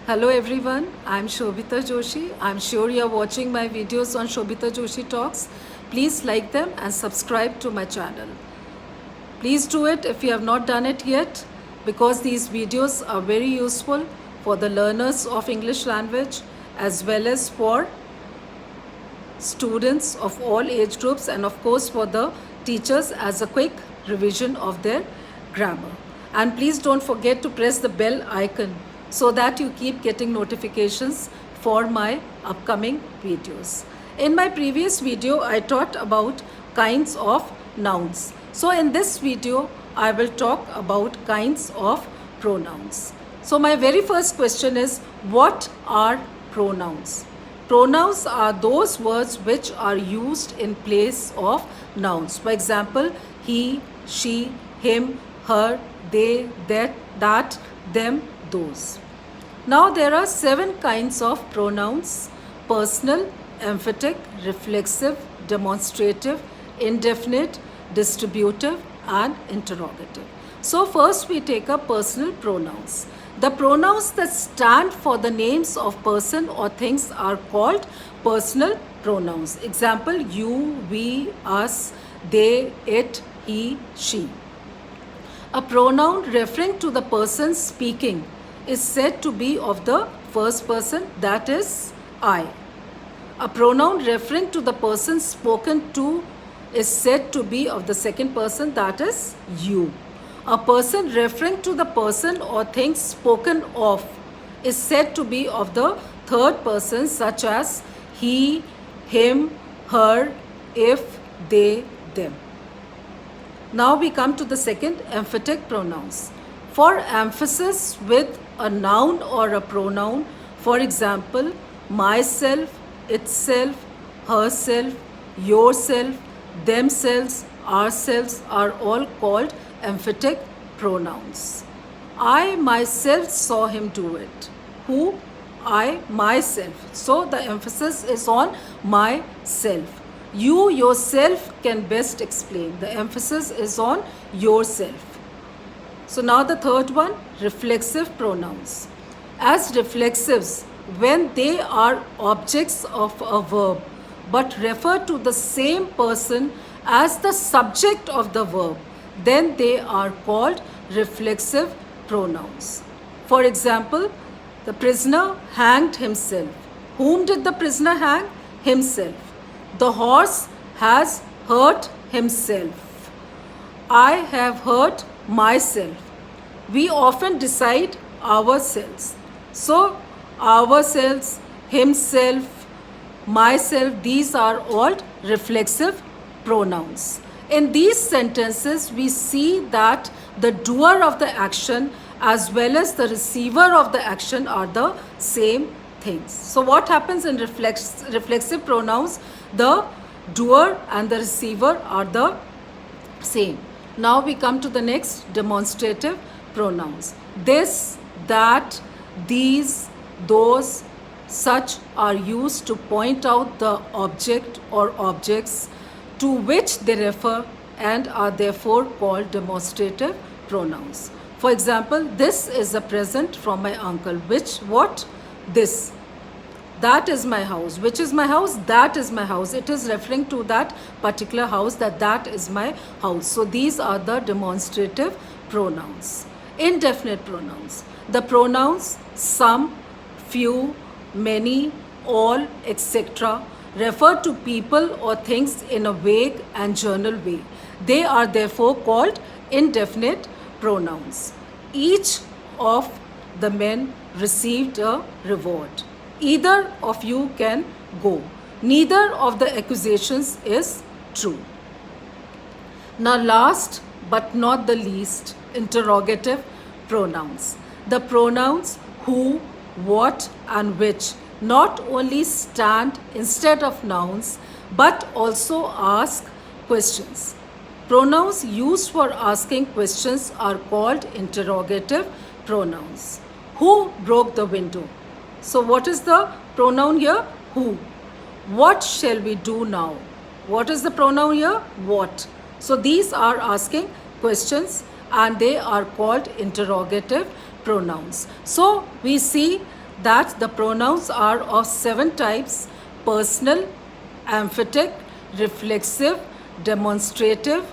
Hello everyone, I'm Shobita Joshi. I'm sure you're watching my videos on Shobita Joshi Talks. Please like them and subscribe to my channel. Please do it if you have not done it yet, because these videos are very useful for the learners of English language as well as for students of all age groups, and of course for the teachers as a quick revision of their grammar. And please don't forget to press the bell icon so that you keep getting notifications for my upcoming videos. In my previous video, I taught about kinds of nouns. So in this video, I will talk about kinds of pronouns. So my very first question is, what are pronouns? Pronouns are those words which are used in place of nouns. For example, he, she, him, her, they, that, them, those. Now there are 7 kinds of pronouns: personal, emphatic, reflexive, demonstrative, indefinite, distributive, and interrogative. So first we take up personal pronouns. The pronouns that stand for the names of person or things are called personal pronouns. Example: you, we, us, they, it, he, she. A pronoun referring to the person speaking is said to be of the first person, that is, I. A pronoun referring to the person spoken to is said to be of the second person, that is, you. A person referring to the person or thing spoken of is said to be of the third person, such as he, him, her, if, they, them. Now we come to the second, emphatic pronouns. For emphasis with a noun or a pronoun, for example, myself, itself, herself, yourself, themselves, ourselves are all called emphatic pronouns. I myself saw him do it. Who? I myself. So the emphasis is on myself. You yourself can best explain. The emphasis is on yourself. So now the third one, reflexive pronouns. As reflexives, when they are objects of a verb but refer to the same person as the subject of the verb, then they are called reflexive pronouns. For example, the prisoner hanged himself. Whom did the prisoner hang? Himself. The horse has hurt himself. I have hurt myself. We often decide ourselves. So, ourselves, himself, myself, these are all reflexive pronouns. In these sentences, we see that the doer of the action as well as the receiver of the action are the same things. So what happens in reflexive pronouns? The doer and the receiver are the same. Now we come to the next, demonstrative pronouns. This, that, these, those, such are used to point out the object or objects to which they refer and are therefore called demonstrative pronouns. For example, this is a present from my uncle. Which, what? This. That is my house. Which is my house? That is my house. It is referring to that particular house, that is my house. So these are the demonstrative pronouns. Indefinite pronouns. The pronouns some, few, many, all, etc. refer to people or things in a vague and general way. They are therefore called indefinite pronouns. Each of the men received a reward. Either of you can go. Neither of the accusations is true. Now last but not the least, interrogative pronouns. The pronouns who, what, and which not only stand instead of nouns but also ask questions. Pronouns used for asking questions are called interrogative pronouns. Who broke the window? So what is the pronoun here? Who. What shall we do now? What is the pronoun here? What. So these are asking questions and they are called interrogative pronouns. So we see that the pronouns are of 7 types: personal, emphatic, reflexive, demonstrative,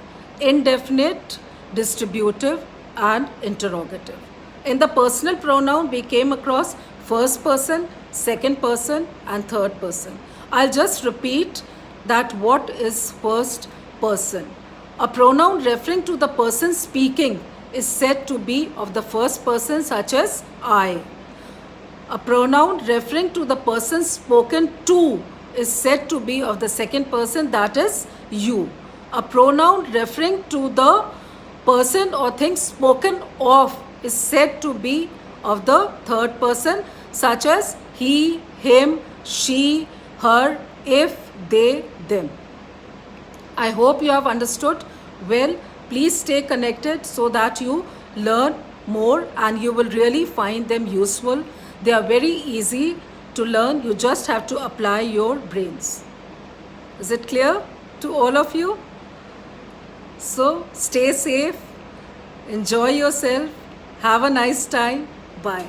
indefinite, distributive, and interrogative. In the personal pronoun, we came across first person, second person, and third person. I'll just repeat that what is first person. A pronoun referring to the person speaking is said to be of the first person, such as I. A pronoun referring to the person spoken to is said to be of the second person, that is you. A pronoun referring to the person or thing spoken of is said to be of the third person, such as he, him, she, her, if, they, them. I hope you have understood well. Please stay connected so that you learn more and you will really find them useful. They are very easy to learn. You just have to apply your brains. Is it clear to all of you? So stay safe, enjoy yourself, have a nice time. Bye.